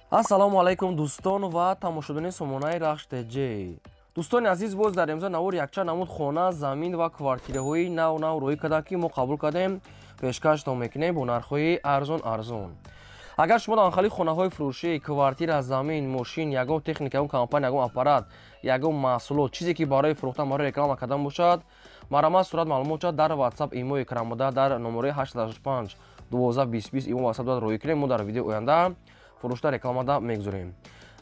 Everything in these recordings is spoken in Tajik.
ассалому алайкум дӯстон ва тамошобини сомонаи рахш теҷ. дӯстони азиз, боз дар имзо навор якчанд намуд хона, замин ва квартираҳои нав рӯй карданд ки мо қабул кардем пешкаштон мекунем бо нархҳои арзон. агар шумо дар анхали хонаҳои фурӯшӣ, квартира, замин, мошин, ягон техника, ягон компания, ягон аппарат, ягон маҳсулот, чизе ки барои фурӯхтан, барои реклама кардан бошад, марамат сурат маълумот шуд дар WhatsApp имо экран буда дар номераи 885 12 20 20 имо WhatsApp дод рӯй кунем. мо дар видеои оянда фурӯшта рекламада мегузорем.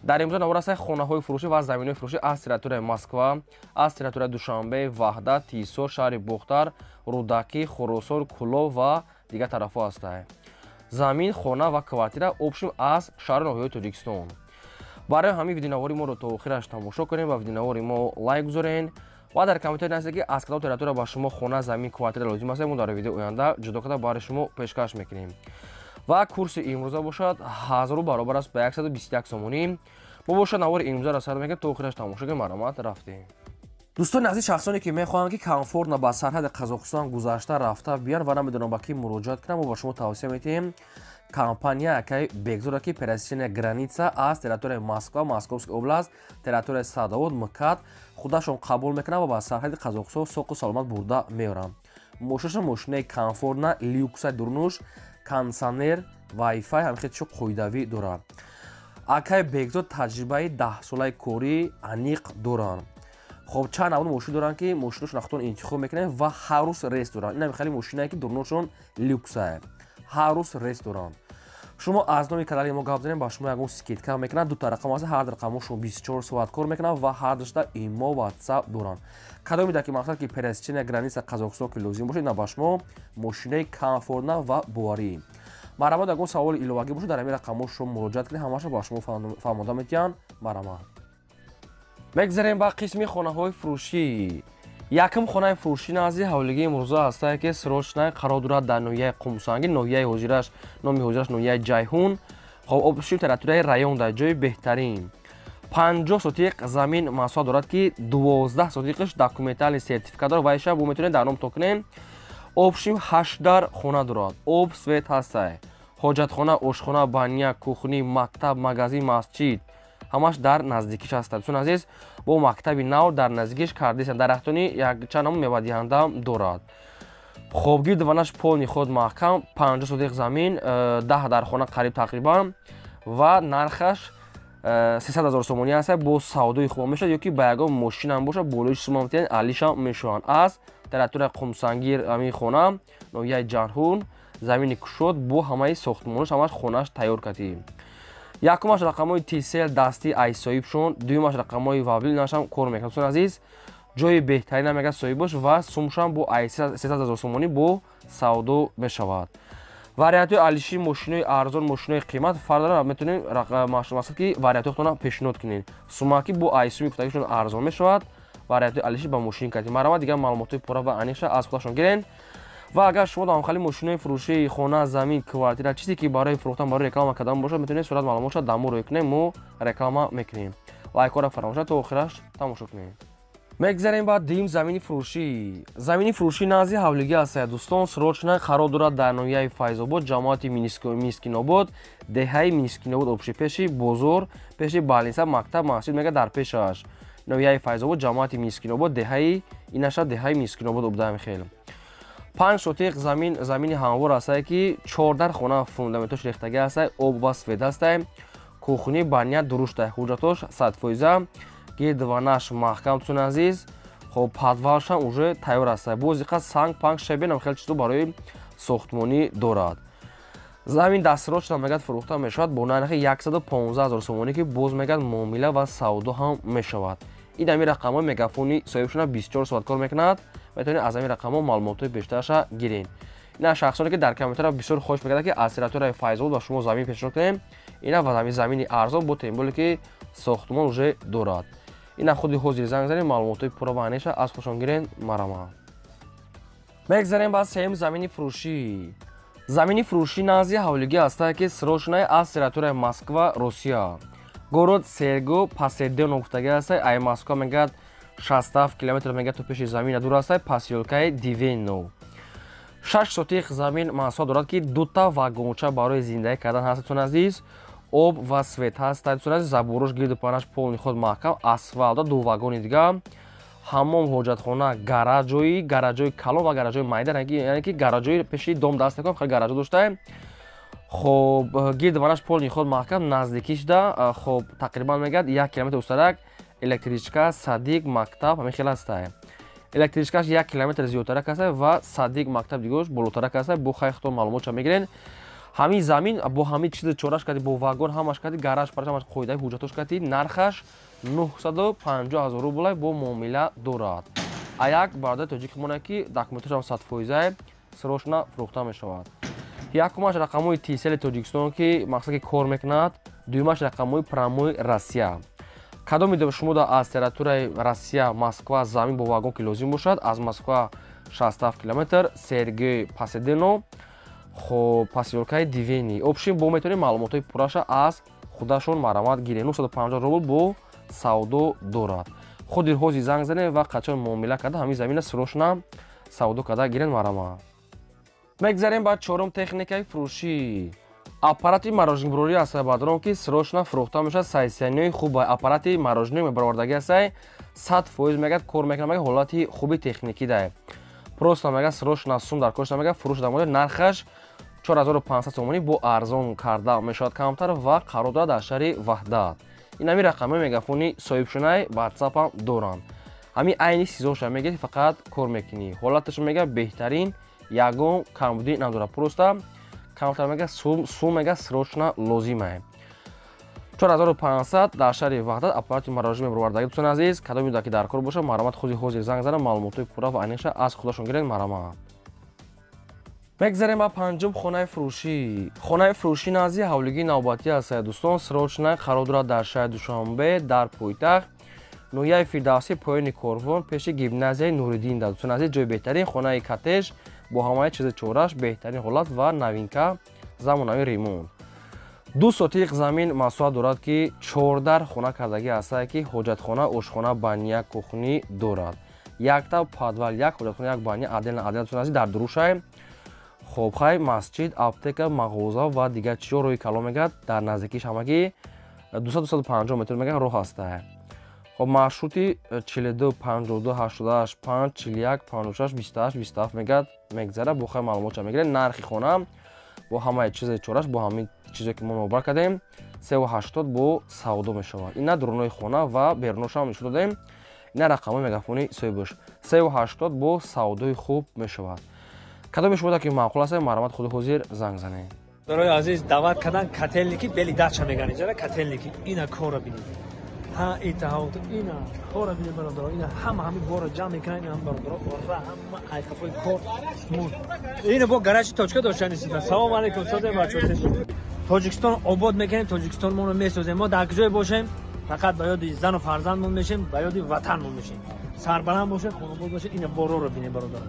дар имзо навор аст хонаҳои фурӯшӣ ва заминҳои фурӯшӣ аз территорияи Москва, аз территорияи Душанбе, Ваҳда, Тисо, шаҳри Бухтар, Рудакӣ, Хуросор, Кӯлов ва дигар тарафҳо ҳастанд. замин, хона ва квартира обшим аз шаҳри ноҳияи Тоҷикистон. барои ҳамин видеонавори моро то охираш тамошо кунем ва видеонавори мо лайк гузорен ва дар комментари нависед ки аз кадом территория ба шумо хона, замин, квартира лозим аст. мо дар видеои оянда ҷудо карда барои шумо пешкаш мекунем. ва курси имрӯза бошад 1000 баробар аст ба 121 сомонӣ. мо бошад навори имрӯзаро сар мекунем то охираш тамошо кунем. маромат рафтем. дӯстони азиз, шахсоне ки мехоҳанд ки комфортно ба сарҳади Қазоқистон гузашта рафта биён ва намедонам ба ки муроҷиат кунам, мо ба шумо тавсия метиҳем компания якай бегзора ки пересечения граница аз территорияи Москва, Московская область, территорияи Садовод, МКАД худашон қабул мекунанд ва ба сарҳади Қазоқистон соқу саломат бурда меоранд. мошинаша мошинаи комфортна, люксаи дурнуш, кондиционер, вайфай ҳамихелчо қоидавӣ дорад. акай бегзор таҷрибаи 10 солаи кори аниқ доранд. хоб чанд навуд мошин доранд ки мошинашон ахтон интихоб мекунанд ва ҳар рӯз рейс доранд. ин хеле мошинае ки дурнушон люксае, ҳар рӯз рейс доранд. шумо аз номи канали мо гап занем, ба шумо ягон скидка мекунанд. дута рақам аст, ҳар рақамошон 24 соат кор мекунанд ва ҳар дашта имо WhatsApp доранд. кадом мида ки мақсад ки пересечения граница Қазоқистон ки лозим бошад, ина ба шумо мошинаи комфортна ва буварӣ. марамат ягон саволи иловагӣ бошад, дар ҳамин рақамошон муроҷиат кунед, ҳамаша ба шумо фаҳмода метиҳанд. марамат. мегзарем ба қисми хонаҳои фурӯшӣ. якм хонаи фурӯшӣ назди ҳавлигии имрӯза ҳастае ки срочна қарор дорад дар ноҳияи қумсанги, ноҳияи ҳозираш, номи ҳозираш ноҳияи ҷайҳун. хоб обшим территорияи район дар ҷои беҳтарин. 50 сотиқ замин маҳсулот дорад ки 12 сотиқаш документални сертификат дорад ва иша бо метавонем дар ном токунем. обшим 8 дар хона дорад. об, свет ҳастае. ҳоҷатхона, ошхона, баня, кухни, мактаб, магазин, масҷид ҳамаш дар наздикиш ҳастад. дӯстон азиз, бо мактаби нав дар наздикиш кардисанд. дарахтони якчанд мевадиҳанда дорад. хобгирд ванаш полни худ маҳкам, 50 сотиқ замин, 10 дар хона қариб тақрибан ва нархаш 300 000 сомонӣ аст. бо савдои хуб мешавад ёки ба ягон мошинам бошад болои сума метавонед алишам мешаванд. аз территорияи қумсангир ҳамин хона ноҳияи ҷарҳун замини кушод бо ҳамаи сохтмонаш ҳамаш хонаш тайёр кардем. якумаш рақамҳои тисел дастӣ айсоибшон, дуюмаш рақамҳои вавлил нашам кор мекунад. дӯстон азиз, ҷои беҳтарин мегӯяд соҳибаш ва сумшам бо 300 000 сомонӣ бо савдо мешавад. вариантҳои алиши мошинои арзон, мошинои қимат фарқ дорад. метавонем мақсад ки вариантҳоятона пешниҳод кунем. сума ки бо айсуми гуфтагишон арзон мешавад, вариантҳои алиши ба мошин кардем. марамат дигар маълумотои пурра ва аниқша аз худашон гирен. ва агар шумо дар анхали мошинои фурӯшии хона, замин, квартира чизе ки барои фурӯхтан, барои реклама кардан бошад, метавонед сурат маълумотша дар мо рӯй кунем. мо реклама мекунем. лайкҳоро фаромӯш то охираш тамошо кунем. мегзарем ба дуюм замини фурӯшӣ. замини фурӯшӣ назди ҳавлигӣ ҳастае. дӯстон, срочна қарор дорад дар ноҳияи Файзобод, ҷамоати Мискинобод, деҳаи Мискинобод, обши пеши бозор, пеши балниса, мактаб, масҷид мега дар пешаш. ноҳияи Файзобод, ҷамоати Мискинобод, деҳаи инаша деҳаи Мискинобод обдаам хел. 5 сотиқ замини ҳамвор ҳастае ки 14 хона фундаментош рехтагӣ ҳастае, об ва свет ҳастае, кухни, баня дуруштае, ҳуҷҷатош 100%, гирдванаш маҳкам. дӯстон азиз, хоб падвалшам уже тайёр ҳастае. боз диққат, санг, панг, шебенам хеле чизо барои сохтмонӣ дорад. замин дастсрочна мегӯяд фурӯхта мешавад бо нархи 115 000 сомонӣ ки боз мегӯяд муомила ва савдо ҳам мешавад. ин ҳамин рақамҳо мегафони соҳибшона 24 соат кор мекунад. метавонед аз ҳамин рақамҳо маълумотои бештараша гирен. ина шахсоне ки дар комментария бисёр хоҳиш мекарданд ки аз территорияи Файзобод ба шумо замин пешниҳод кунем. ина ва замини арзон бо темболе ки сохтмон уже дорад. ина худи ҳозир занг занем, маълумотои пурра ва аниша аз худшон гирен. марамат. мегзарем ба сеюм замини фурӯшӣ. замини фурӯшӣ назди ҳавлигӣ ҳастае ки срочное аз территорияи Москва, Русия. город Серго Посейдонов гуфтагӣ ҳастае. ай Москва мегӯяд 67 километр мегӯяд то пеши замина дур ҳастае. посёлкаи Дивенов. 6 сотиқ замин маҳсулот дорад ки дута вагонча барои зиндаӣ кардан ҳаст. дӯстон азиз, об ва свет ҳаст. Тайдсон азиз забурош гирду панаш полни худ маҳкам, асфалта, ду вагони дига, ҳаммом, ҳоҷатхона, гараҷои калон ва гараҷои майда, яъне ки гараҷои пеши дом даст мекунам, хеле гараҷо доштаем. خب گرد وانش پول خود محکم نزدیکیش ده. خب تقریبا میگه 1 کیلومتر استرک الکتریچکا صدیق مکتب همین خیلی است. الکتریچکاش 1 کیلومتر زیادتر است و صدیق مکتب دیگهش بالاتر است. بو خیلی معلومات چه میگیرن. همین زمین با همین چیز چورش کردی با واگن همش کردی گاراژ پرچمش خویده حجتش کردی نرخش 950,000 روبل با معامله دارد. یک برادر تاجیک مونه که دکمنتش هم 100% سروشنا فروخته میشود. یکمش رقموی تیسل تاجیکستان که مقصد که کار میکند، دویمش رقموی پراموی روسیه. کدام میده شما دا از تریتوری روسیه مسکو زمین با واگن که لازم باشد. از مسکو 67 کیلومتر سرگی پاسدینو خب پاسیولکای دیوینی обшин бо метавонед маълумотои пурраша аз худашон марамат гиред. 950 рубл бо савдо дорад. худ ҳозир занг занед ва қачон муомила карда ҳамин замина срошна савдо карда гиред марамат. мегзарем ба чорум техникаи фурӯшӣ. аппарати мороженбурорӣ аст бадрон ки срошна фурӯхта мешавад. сайсияниҳои хуб аппарати мороженое мебаровардаги аст 100% мегӯяд кор мекунад мега ҳолати хуби техникӣ дай. просто мега срошна сум дар корш мега фурӯш дамода нархаш 4500 сомонӣ бо арзон карда мешавад камтар ва қарор дорад дар шаҳри ваҳдат. ин ҳамин рақамҳои мегафони соҳибшунаи ватсапам доранд. ҳамин айни сизоша мегирӣ фақат кор мекунӣ. ҳолаташ мега беҳтарин ягон камбудӣ надорад. просто камтар мега сум мега срочно лозимае. 4500 дар шаҳри ваҳдат аппарати мороженое мебаровардаги дӯстон азиз. кадоми да ки дар кор бошад маромат худи ҳозир занг зана маълумотои пурра ва айниша аз худашон гиред маромат. мегзарем ба панҷум хонаи фурӯшӣ. хонаи фурӯшӣ назди ҳавлигии навбатӣ аст дӯстон. срочно қарор дорад дар шаҳри душанбе дар пойтахт ноҳияи фирдавсӣ поёни корвон пеши гимназияи нуриддин дар дӯстон азиз. ҷои беҳтарин хонаи коттедж бо ҳамаи чизи чораш беҳтарин ҳолат ва новинка замонавии ремонт. 2 сотиқ замин масоҳат дорад ки 14 хона кардагӣ аст ки ҳоҷатхона, ошхона, баня, кухнӣ дорад. якта подвал, як ҳоҷатхона, як баня адел дар дурушай. хоб хай масҷид, аптека, мағоза ва дигар чизо роҳи калон мегӯяд дар наздикиш ҳамагӣ 200-250 метр мегӯяд роҳ аст. хоб маршрути 42 52 88 5 41 56 28 27 мегӯяд мегзарад. бо хай маълумотша мегиред. нархи хона бо ҳамаи чизи чораш бо ҳамин чизе ки мо мубар кардем 380 бо савдо мешавад. ина дуронои хона ва беруношам нишон додем. ина рақамои мегафони соҳибаш 380 бо савдои хуб мешавад. кадоми шумо ки маъқул аст маромат худи ҳозир занг занед. дорои азиз дават кардан котелники бели дача меган иҷара котелники ина кора бинед. ها اتحاد اینا خورا بینه برادر اینا همه بارو جمع میکنن هم برادر ورا هم ایخفای کار مون اینا با گراژ تاچکا داشتن نیستن. سلام علیکم ساده بچه‌ها. تاجیکستان آباد میکنیم. تاجیکستان ما رو میسازیم. ما در کجای باشیم فقط به یاد زن و فرزندمون میشیم، به یاد وطنمون میشیم. سربلند باشه، خانواده باشه. اینا بارو رو بینه برادر.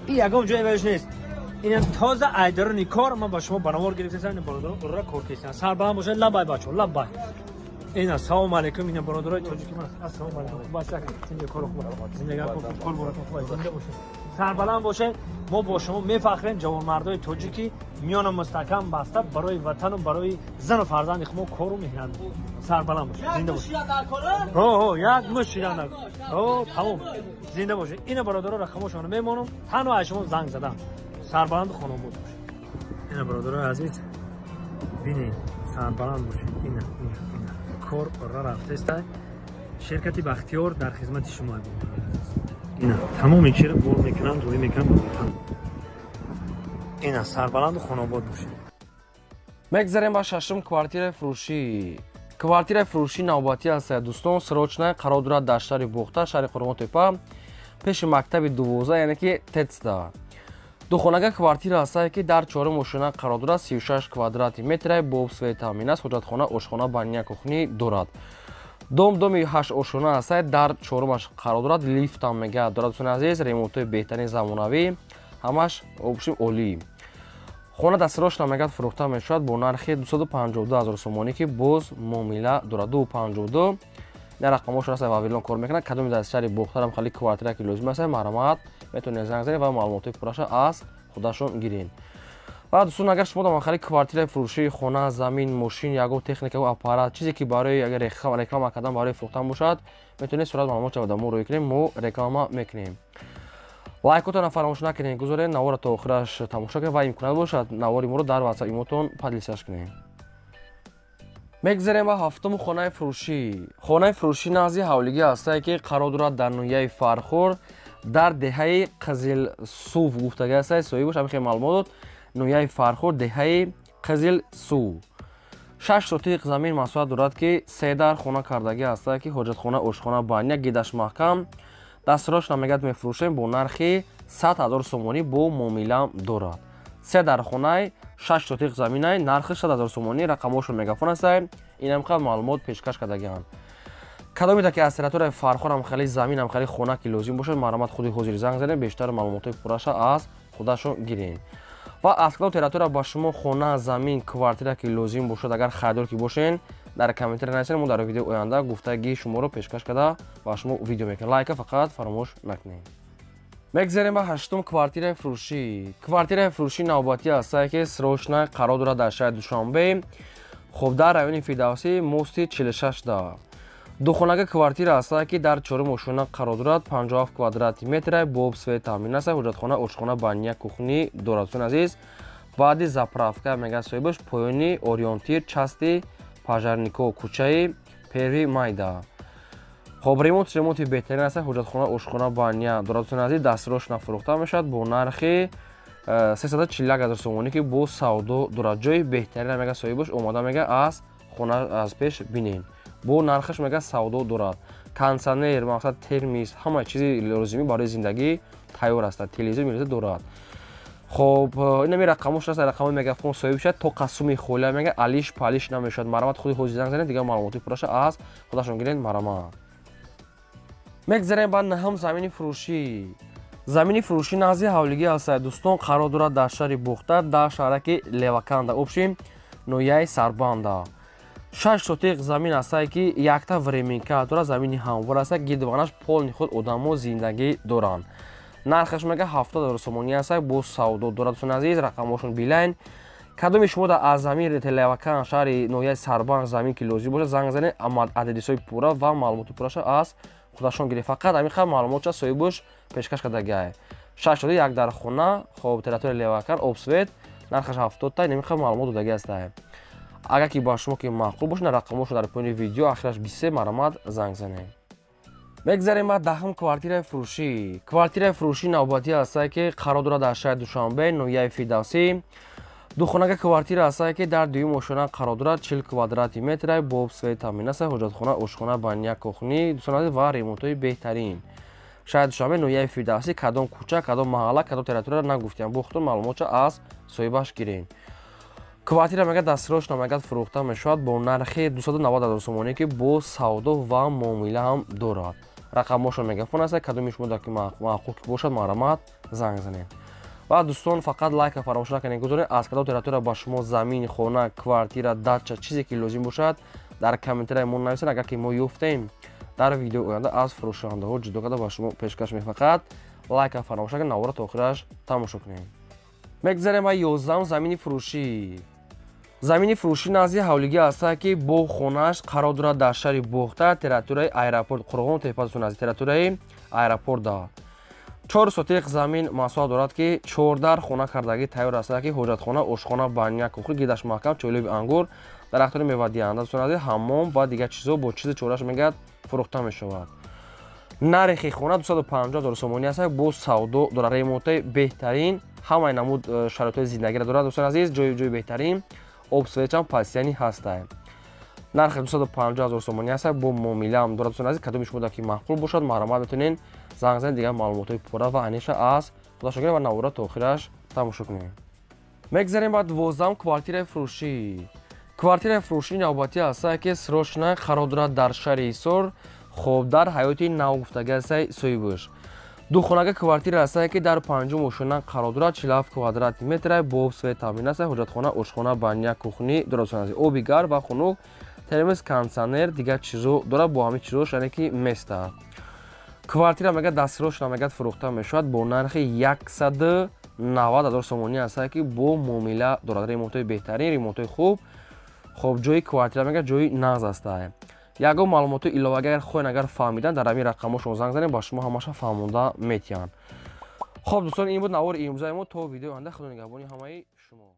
این یگام جای ولش نیست. این تازه ایدرونی کار ما با شما بنوار گرفتیم برادر ورا کار کردن. سربلند باشه. لبای بچه‌ها لبای. اینا سلام علیکم. اینا برادرای تاجیکی من. السلام علیکم. باشه زندگی کار خوب زندگی کار براتون خوب زنده باشه. سربلند باشه. ما با شما میفخریم جوانمردای تاجیکی میان مستحکم بسته برای وطن و برای زن و فرزند ما کارو میکنن. سربلند باشه. زنده باشه. یک مشیدن تمام زنده باشه. اینا برادرها رقمشون میمونم. تنها شما زنگ زدم. سربلند خانم بود باشه. اینا برادرای عزیز ببینید سربلند باشه. اینا کار را رفته است. شرکت بختیار در خدمت شما بود. اینا تمام این چیره بول میکنم دوری میکنم. اینا سربلند و خانواد باشه. мегзарем ба шашум квартираи фурӯшӣ. квартираи фурӯшӣ навбатӣ аст дӯстон. срочно қарор дорад дар шаҳри бухта шаҳри қурғонтепа пеши мактаби 12 яъне ки тецда. духонага квартира аст ки дар 4 мошина қарор дорад. 36 квадрати метр бо обсвет таъмин аст. ҳоҷатхона, ошхона, баня, кухнӣ дорад. доми 8 ошхона аст дар 4-маш қарор дорад. лифтам мега дорад дӯстон азиз. ремонтои беҳтарин замонавӣ ҳамаш обшим олӣ. хона дастсрочно мегад фурӯхта мешавад бо нархи 252000 сомонӣ ки боз муомила дорад. 252 ин рақамошон аст вавилон кор мекунад. кадоми дар шаҳри бухтарам хали квартира ки лозим аст маромат метавонед занг занед ва маълумотои пурраша аз худашон гиред. ва дӯстон агар шумо дар махали квартираи фурӯшии хона, замин, мошин, ягон техникаву аппарат чизе ки барои агар реклама кардан барои фурӯхтан бошад, метавонед сурат маълумотро дар мо рӯй кунед, мо реклама мекунем. лайкотонро фаромӯш накунед, гузоред навора то охираш тамошо кунед ва имконат бошад навори моро дар ватсапи мотон подлисаш кунед. мегзарем ба ҳафтум хонаи фурӯшӣ. хонаи фурӯшӣ назди ҳавлигӣ ҳастае ки қарор дорад дар ноҳияи Фархор дар деҳаи Қизилсув гуфтага ҳастае. соҳиб бош ҳамин маълумот дод. ноҳияи Фархор деҳаи Қизилсув. 6 сотиқ замин масоҳат дорад ки 3 дар хона кардагӣ ҳастае ки ҳоҷатхона, ошхона, баня, гидаш маҳкам дастрош намегад мефурӯшем бо нархи 100 000 сомонӣ бо муомилам дорад. 3 дар хонаи 6 сотиқ заминай нархи 100 000 сомонӣ рақамошро мегафон астае. инам қадр маълумот пешкаш кардагианд. кадомида ки аз территорияи Фархор ҳамхали замин, ҳамхали хона ки лозим бошад, маромат худи ҳозир занг занед, бештар маълумотои пурраша аз худашон гиред. ва аз кадом территория ба шумо хона, замин, квартира ки лозим бошад, агар харидор ки бошен, дар комментария нависед, мо дар видеои оянда гуфтагии шуморо пешкаш карда ба шумо видео мекунем. лайка фақат фаромӯш накунед. мегзарем ба ҳаштум квартираи фурӯшӣ. квартираи фурӯшӣ навбатӣ ҳастае ки срочна қарор дорад дар шаҳри Душанбе, хуб дар райони Фирдавсӣ, мости 46 да. духонага квартира ҳастае ки дар 4 ошхона қарор дорад, 57 квадрати метра, бо обсвет таъмин аст, ҳоҷатхона, ошхона, баня, кухни дорад. дӯстон азиз, баъди заправка мегӯяд соҳибаш поёни ориентир части пожарников, кӯчаи Первый майда. хоб ремонти беҳтарин аст, ҳоҷатхона, ошхона, баня дорад. дӯстон азиз, дастрош нафурӯхта мешавад бо нархи 341 000 сомонӣ ки бо савдо дорад. ҷои беҳтарин мегӯяд соҳибаш, омода мегӯяд аз хона аз пеш бинем. бо нархаш мега савдо дорад. кондитсионер, мақсад термис, ҳама чизи лозимӣ барои зиндагӣ тайёр аст. телевизор дорад. хоб инами рақамош аст, рақамо мегафон соҳиб шуд то қасуми холия мега алиш палиш намешавад. маромат худи ҳозир занг занед, дигар маълумоти пурраша аз худашон гиред. маромат. мегзарем ба наҳам замини фурӯшӣ. замини фурӯшӣ назди ҳавлигӣ ҳастае. дӯстон қарор дорад дар шаҳри Бухта, дар шаҳраки Леваканда, обши ноҳияи Сарбанда. 6 сотиқ замин астае ки якта временка дорад, замини ҳамвор астае, гирдванаш полни худ одамо зиндагӣ доранд. нархаш мега 70 000 сомонӣ астае, бо савдо дорад. дӯстон азиз, рақамошон билайн. кадоми шумо аз замин Левакан, шаҳри ноҳияи Сарбанд замин ки лозим бошад, занг занед, ададисои пурра ва маълумоти пурраша аз худашон гиред. фақат ҳамин қадр маълумотша соҳибош пешкаш кардагиае. 6 сотиқ як дар хона, хоб территорияи Левакан, обсвет, нархаш 70 та, инами қадр маълумот додагӣ астае. агар ки ба шумо ки маъқул бошад, рақамошро дар поёни видео ахираш бисе маромат занг занед. мегзарем ба даҳум квартираи фурӯшӣ. квартираи фурӯшӣ навбатӣ ҳастае ки қарор дорад дар шаҳри Душанбе, ноҳияи Фирдавсӣ. духонага квартира ҳастае ки дар дуюм ошхона қарор дорад, 40 квадрати метра, бо обсвет таъмин аст, ҳоҷатхона, ошхона, баня, кухни дӯстон азиз ва ремонтҳои беҳтарин. шаҳри Душанбе, ноҳияи Фирдавсӣ, кадом кӯча, кадом маҳалла, кадом территория нагуфтем. бо худтон маълумотша аз соҳибаш гиред. квартира мега дастсрочно мегад фурӯхта мешавад бо нархи 290 000 сомонӣ ки бо савдо ва муомила ҳам дорад. рақамошро мегафон аст, кадоми шумо дар ки маъқул ки бошад маромат занг занед. ва дӯстон фақат лайка фаромӯш накунед, гузоред аз кадом территория ба шумо замин, хона, квартира, дача чизе ки лозим бошад дар комментария мо нависед. агар ки мо ёфтем дар видеои оянда аз фурӯшандаҳо ҷудо карда ба шумо пешкаш мекунем. фақат лайка фаромӯш накунед, навора то охираш тамошо кунед. мегзарем ба 11 замини фурӯшӣ. замини фурӯшӣ назди ҳавлигӣ ҳастае ки бо хонааш қарор дорад дар шаҳри Бухта, территорияи аэропорт Қурғонтепа, дӯстон азиз, территорияи аэропорт да. 4 сотиқ замин масоҳат дорад ки 4 дар хона кардагӣ тайёр астае ки ҳоҷатхона, ошхона, баня, кухни, гидаш маҳкам, чойлоби ангур, дарахтони мевадиҳанда, дӯстон азиз, ҳаммом ва дигар чизо бо чизи чораш мегӯяд фурӯхта мешавад. нархи хона 250 000 сомонӣ астае, бо савдо дорад. ремонтҳои беҳтарин, ҳамаи намуд шароитҳои зиндагиро дорад. дӯстон азиз, ҷои беҳтарин, обсветчан пасияни ҳастае. нархи 250 000 сомонӣ астае, бо муомилаам дорад. дӯстон азиз, кадоми шумо дар ки маъқул бошад, маромат метавонед занг занед, дигар маълумотҳои пурра ва аниша аз худашон гиред ва навора то охираш тамошо кунед. мегзарем ба 12 квартираи фурӯшӣ. квартираи фурӯшии навбатӣ ҳастае ки срочна қарор дорад дар шаҳри Ҳисор, хоб дар ҳаёти нав гуфтага астае соҳибаш. духонага квартира астае ки дар 5 ошхона қарор дорад, 47 квадрати метра, бо обсвет таъмин астае, ҳоҷатхона, ошхона, баня, кухни дорад. дӯстон азиз, оби гарм ва хунук, термис, кондитсионер, дигар чизо дорад. бо ҳамин чизош яъне ки места. квартира мега дастсрочно мегад фурӯхта мешавад бо нархи 100 90,000 сомонӣ аст ки бо муомила дорад. Ремонтҳои беҳтарин, ремонтҳои хуб. хоб ҷои квартира мега ҷои нағз аст. ягон маълумоти иловагӣ агар хоҳен агар фаҳмидан дар ҳамин рақамҳошон занг занед ба шумо ҳамаша фаҳмонда метиҳанд. хоб дӯстон, ин буд навори имрӯзаи мо. То видеои оянда худо нигаҳбони ҳамаи шумо.